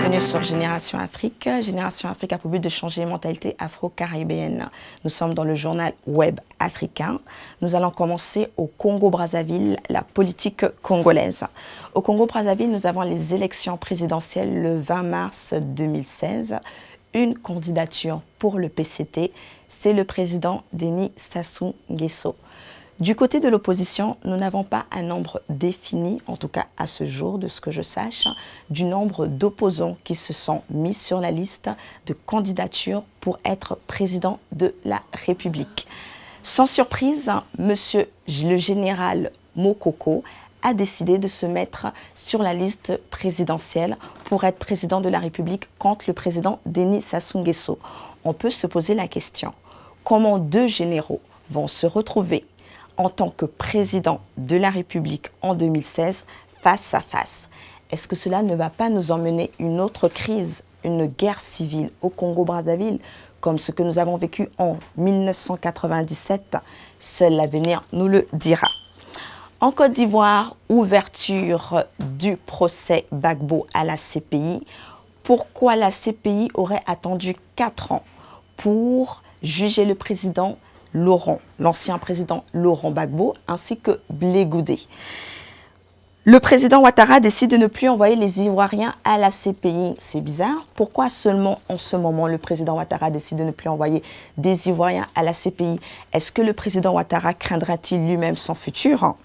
bienvenue sur Génération Afrique. Génération Afrique a pour but de changer les mentalités afro-caribéennes. Nous sommes dans le journal web africain. Nous allons commencer au Congo-Brazzaville, la politique congolaise. Au Congo-Brazzaville, nous avons les élections présidentielles le 20 mars 2016. Une candidature pour le PCT, c'est le président Denis Sassou Nguesso. Du côté de l'opposition, nous n'avons pas un nombre défini, en tout cas à ce jour, de ce que je sache, du nombre d'opposants qui se sont mis sur la liste de candidature pour être président de la République. Sans surprise, monsieur le général Mokoko a décidé de se mettre sur la liste présidentielle pour être président de la République contre le président Denis Sassou Nguesso. On peut se poser la question, comment deux généraux vont se retrouver en tant que président de la République en 2016, face à face? Est-ce que cela ne va pas nous emmener une autre crise, une guerre civile au Congo-Brazzaville, comme ce que nous avons vécu en 1997? Seul l'avenir nous le dira. En Côte d'Ivoire, ouverture du procès Gbagbo à la CPI. Pourquoi la CPI aurait attendu 4 ans pour juger le président l'ancien président Laurent Gbagbo, ainsi que Blé Goudé? Le président Ouattara décide de ne plus envoyer les Ivoiriens à la CPI. C'est bizarre. Pourquoi seulement en ce moment le président Ouattara décide de ne plus envoyer des Ivoiriens à la CPI? Est-ce que le président Ouattara craindra-t-il lui-même son futur?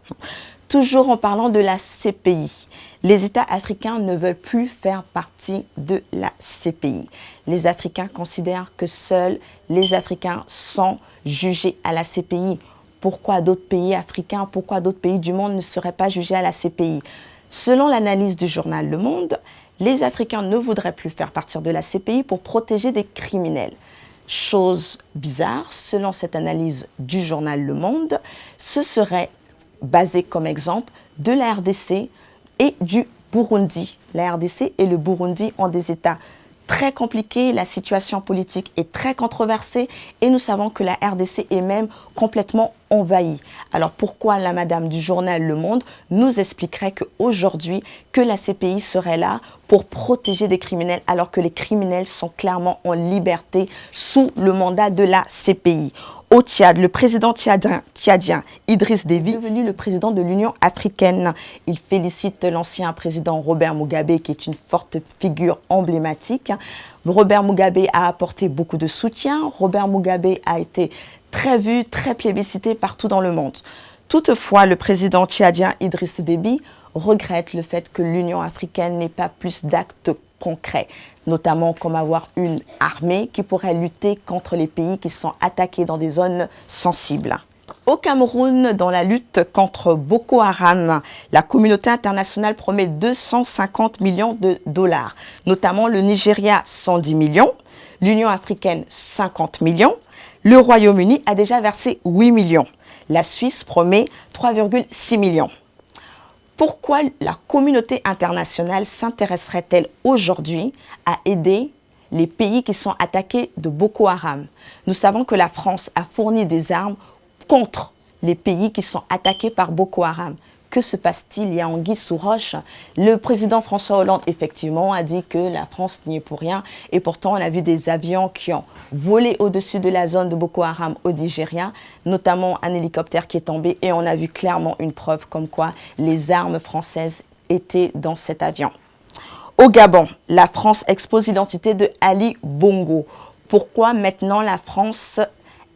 Toujours en parlant de la CPI, les États africains ne veulent plus faire partie de la CPI. Les Africains considèrent que seuls les Africains sont jugés à la CPI. Pourquoi d'autres pays africains, pourquoi d'autres pays du monde ne seraient pas jugés à la CPI? Selon l'analyse du journal Le Monde, les Africains ne voudraient plus faire partie de la CPI pour protéger des criminels. Chose bizarre, selon cette analyse du journal Le Monde, ce serait basé comme exemple de la RDC et du Burundi. La RDC et le Burundi ont des États très compliqués, la situation politique est très controversée et nous savons que la RDC est même complètement envahie. Alors pourquoi la madame du journal Le Monde nous expliquerait qu'aujourd'hui, que la CPI serait là pour protéger des criminels alors que les criminels sont clairement en liberté sous le mandat de la CPI? Au Tchad, le président tchadien Idriss Déby est devenu le président de l'Union africaine. Il félicite l'ancien président Robert Mugabe, qui est une forte figure emblématique. Robert Mugabe a apporté beaucoup de soutien. Robert Mugabe a été très vu, très plébiscité partout dans le monde. Toutefois, le président tchadien Idriss Déby regrette le fait que l'Union africaine n'ait pas plus d'actes concrets, notamment comme avoir une armée qui pourrait lutter contre les pays qui sont attaqués dans des zones sensibles. Au Cameroun, dans la lutte contre Boko Haram, la communauté internationale promet 250 millions de dollars, notamment le Nigeria 110 millions, l'Union africaine 50 millions, le Royaume-Uni a déjà versé 8 millions, la Suisse promet 3,6 millions. Pourquoi la communauté internationale s'intéresserait-elle aujourd'hui à aider les pays qui sont attaqués de Boko Haram? Nous savons que la France a fourni des armes contre les pays qui sont attaqués par Boko Haram. Que se passe-t-il? Il y a anguille sous roche. Le président François Hollande, effectivement, a dit que la France n'y est pour rien. Et pourtant, on a vu des avions qui ont volé au-dessus de la zone de Boko Haram au Nigeria, notamment un hélicoptère qui est tombé. Et on a vu clairement une preuve comme quoi les armes françaises étaient dans cet avion. Au Gabon, la France expose l'identité de Ali Bongo. Pourquoi maintenant la France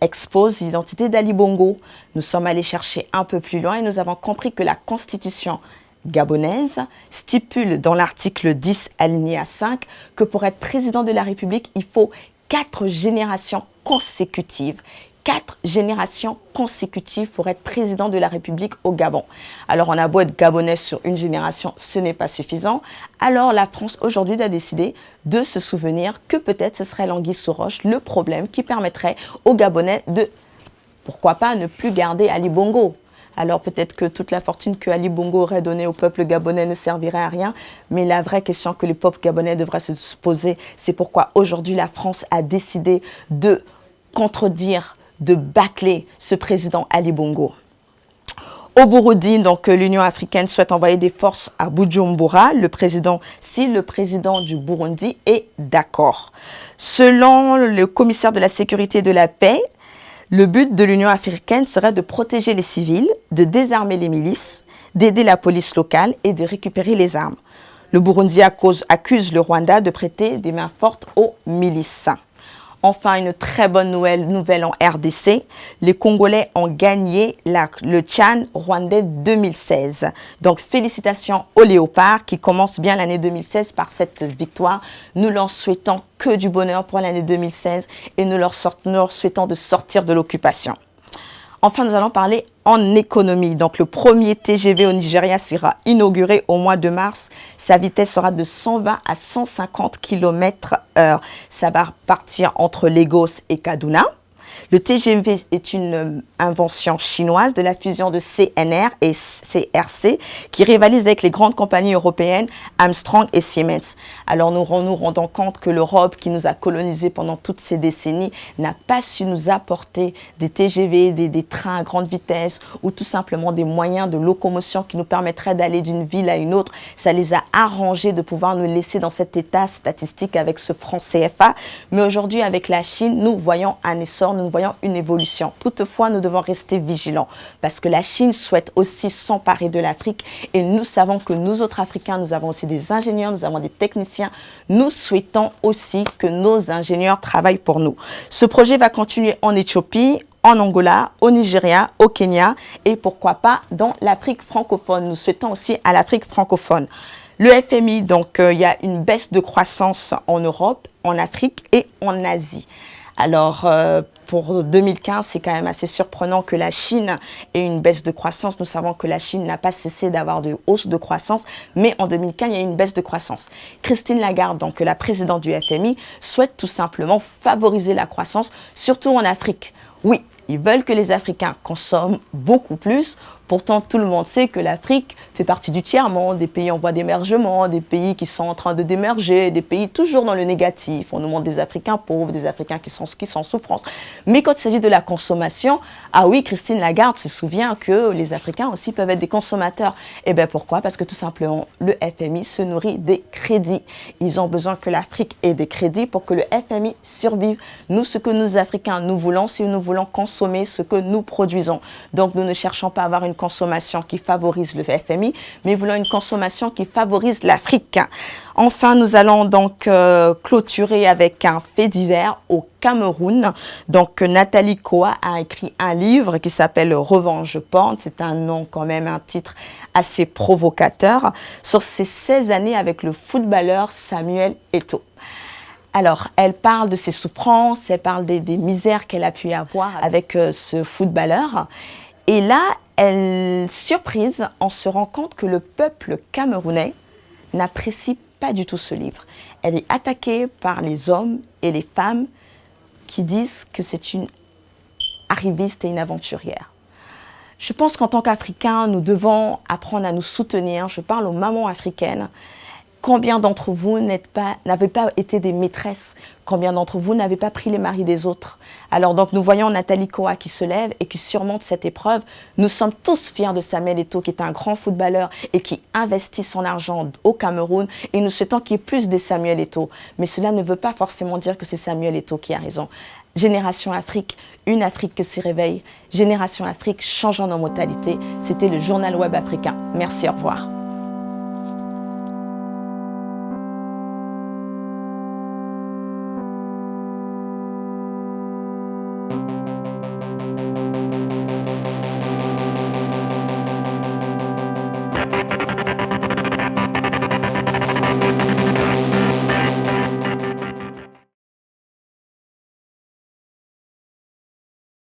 expose l'identité d'Ali Bongo? Nous sommes allés chercher un peu plus loin et nous avons compris que la constitution gabonaise stipule dans l'article 10 alinéa 5 que pour être président de la République, il faut 4 générations consécutives. 4 générations consécutives pour être président de la République au Gabon. Alors on a beau être gabonais sur une génération, ce n'est pas suffisant. Alors la France aujourd'hui a décidé de se souvenir que peut-être ce serait l'anguille sous roche, le problème qui permettrait aux Gabonais de, pourquoi pas, ne plus garder Ali Bongo. Alors peut-être que toute la fortune que Ali Bongo aurait donnée au peuple gabonais ne servirait à rien, mais la vraie question que le peuple gabonais devrait se poser, c'est pourquoi aujourd'hui la France a décidé de contredire, de bâcler ce président Ali Bongo. Au Burundi, donc l'Union africaine souhaite envoyer des forces à Bujumbura, si le président du Burundi est d'accord. Selon le commissaire de la sécurité et de la paix, le but de l'Union africaine serait de protéger les civils, de désarmer les milices, d'aider la police locale et de récupérer les armes. Le Burundi accuse le Rwanda de prêter des mains fortes aux milices. Enfin, une très bonne nouvelle en RDC. Les Congolais ont gagné le Tchad rwandais 2016. Donc, félicitations aux Léopards qui commencent bien l'année 2016 par cette victoire. Nous leur souhaitons que du bonheur pour l'année 2016 et nous leur souhaitons de sortir de l'occupation. Enfin, nous allons parler en économie. Donc, le premier TGV au Nigeria sera inauguré au mois de mars. Sa vitesse sera de 120 à 150 km/h. Ça va partir entre Lagos et Kaduna. Le TGV est une invention chinoise de la fusion de CNR et CRC qui rivalisent avec les grandes compagnies européennes Armstrong et Siemens. Alors nous nous rendons compte que l'Europe qui nous a colonisés pendant toutes ces décennies n'a pas su nous apporter des TGV, des trains à grande vitesse ou tout simplement des moyens de locomotion qui nous permettraient d'aller d'une ville à une autre. Ça les a arrangés de pouvoir nous laisser dans cet état statistique avec ce franc CFA. Mais aujourd'hui avec la Chine, nous voyons un essor, nous voyons une évolution. Toutefois, nous devons rester vigilants parce que la Chine souhaite aussi s'emparer de l'Afrique et nous savons que nous autres Africains, nous avons aussi des ingénieurs, nous avons des techniciens. Nous souhaitons aussi que nos ingénieurs travaillent pour nous. Ce projet va continuer en Éthiopie, en Angola, au Nigeria, au Kenya et pourquoi pas dans l'Afrique francophone. Nous souhaitons aussi à l'Afrique francophone. Le FMI, donc il y a une baisse de croissance en Europe, en Afrique et en Asie. Alors, pour 2015, c'est quand même assez surprenant que la Chine ait une baisse de croissance. Nous savons que la Chine n'a pas cessé d'avoir de hausse de croissance, mais en 2015, il y a eu une baisse de croissance. Christine Lagarde, donc la présidente du FMI, souhaite tout simplement favoriser la croissance, surtout en Afrique. Oui, ils veulent que les Africains consomment beaucoup plus. Pourtant, tout le monde sait que l'Afrique fait partie du tiers-monde, des pays en voie d'émergement, des pays qui sont en train de d'émerger, des pays toujours dans le négatif. On nous montre des Africains pauvres, des Africains qui sont en souffrance. Mais quand il s'agit de la consommation, ah oui, Christine Lagarde se souvient que les Africains aussi peuvent être des consommateurs. Eh bien pourquoi? Parce que tout simplement, le FMI se nourrit des crédits. Ils ont besoin que l'Afrique ait des crédits pour que le FMI survive. Nous, ce que nous, Africains, nous voulons, c'est nous voulons consommer ce que nous produisons. Donc, nous ne cherchons pas à avoir une consommation qui favorise le FMI, mais voulons une consommation qui favorise l'Afrique. Enfin, nous allons donc clôturer avec un fait divers au Cameroun. Donc, Nathalie Koa a écrit un livre qui s'appelle Revanche porn. C'est un nom quand même, un titre assez provocateur, sur ses 16 années avec le footballeur Samuel Eto'o. Alors, elle parle de ses souffrances, elle parle des misères qu'elle a pu avoir avec ce footballeur. Et là, elle, surprise, on se rend compte que le peuple camerounais n'apprécie pas du tout ce livre. Elle est attaquée par les hommes et les femmes qui disent que c'est une arriviste et une aventurière. Je pense qu'en tant qu'Africains, nous devons apprendre à nous soutenir. Je parle aux mamans africaines. Combien d'entre vous n'avez pas été des maîtresses? Combien d'entre vous n'avez pas pris les maris des autres? Alors donc nous voyons Nathalie Koa qui se lève et qui surmonte cette épreuve. Nous sommes tous fiers de Samuel Eto'o qui est un grand footballeur et qui investit son argent au Cameroun et nous souhaitons qu'il y ait plus de Samuel Eto'o. Mais cela ne veut pas forcément dire que c'est Samuel Eto'o qui a raison. Génération Afrique, une Afrique qui se réveille. Génération Afrique, changeons nos mentalités. C'était le journal web africain. Merci, au revoir.